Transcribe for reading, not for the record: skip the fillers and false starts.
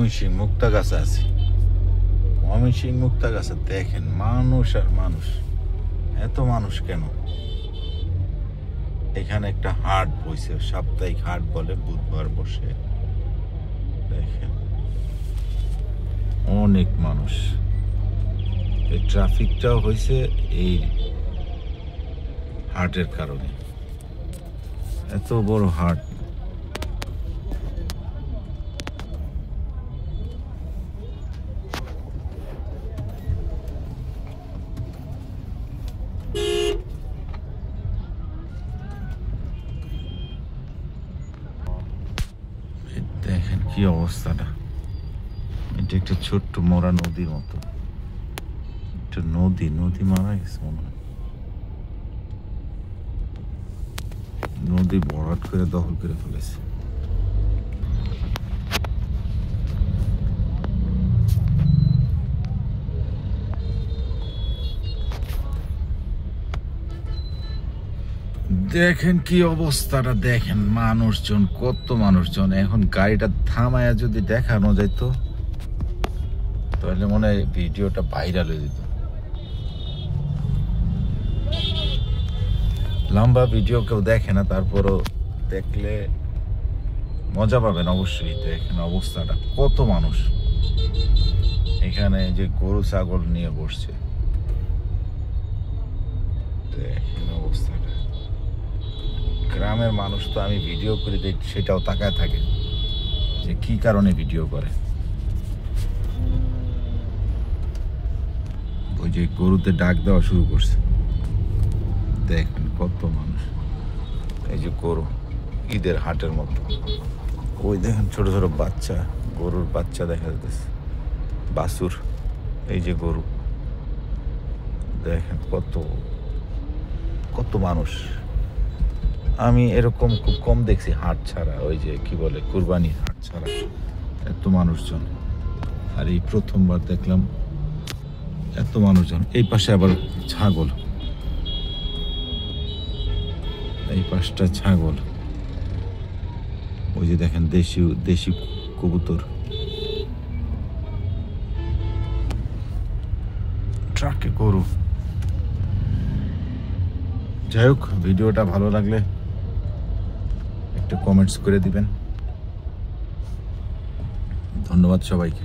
ময়মনসিংহ মুক্তাগাছা আছি। ময়মনসিংহ মুক্তাগাছা দেখেন মানুষ আর মানুষ, এত মানুষ কেন? এখানে একটা হাট বসে, সাপ্তাহিক হাট বলে, বুধবার বসে। দেখেন অনেক মানুষ। এই ট্রাফিকটাও হয়েছে এই হাটের কারণে। এত বড় হাট। দেখেন কি অবস্থাটা। এটা একটা ছোট্ট মরা নদীর মতো, একটা নদী মারা গেছে মনে হয়। নদী ভরাট করে দখল করে ফেলেছে। দেখেন কি অবস্থাটা, দেখেন মানুষজন, কত মানুষজন। এখন গাড়িটা থামায়া যদি দেখানো যেত তাহলে মনে হয় ভিডিওটা ভাইরাল হয়ে যেত। লম্বা ভিডিও কেউ দেখে না, তারপরও দেখলে মজা পাবেন অবশ্যই। দেখেন অবস্থাটা, কত মানুষ। এখানে যে গরু ছাগল নিয়ে বসছে, দেখেন অবস্থাটা। গ্রামের মানুষ তো আমি ভিডিও করে দেখি, সেটাও তাকায় থাকে যে কি কারণে ভিডিও করে। ওই যে গরুতে ডাক দেওয়া শুরু করছে, দেখেন কত মানুষ। এই যে গরু ঈদের হাটের মতো, ওই দেখেন ছোট ছোট বাচ্চা, গরুর বাচ্চা দেখা যাচ্ছে, বাছুর। এই যে গরু, দেখেন কত কত মানুষ। আমি এরকম খুব কম দেখছি হাট ছাড়া, ওই যে কি বলে কুরবানির হাট ছাড়া এত মানুষজন। আর এই প্রথমবার দেখলাম এত মানুষজন। এই পাশে আবার ছাগল, এই পাশটা ছাগল। ওই যে দেখেন দেশি কবুতর। ট্রাকে গরু। যাই হোক, ভিডিওটা ভালো লাগলে একটু কমেন্টস করে দিবেন। ধন্যবাদ সবাইকে।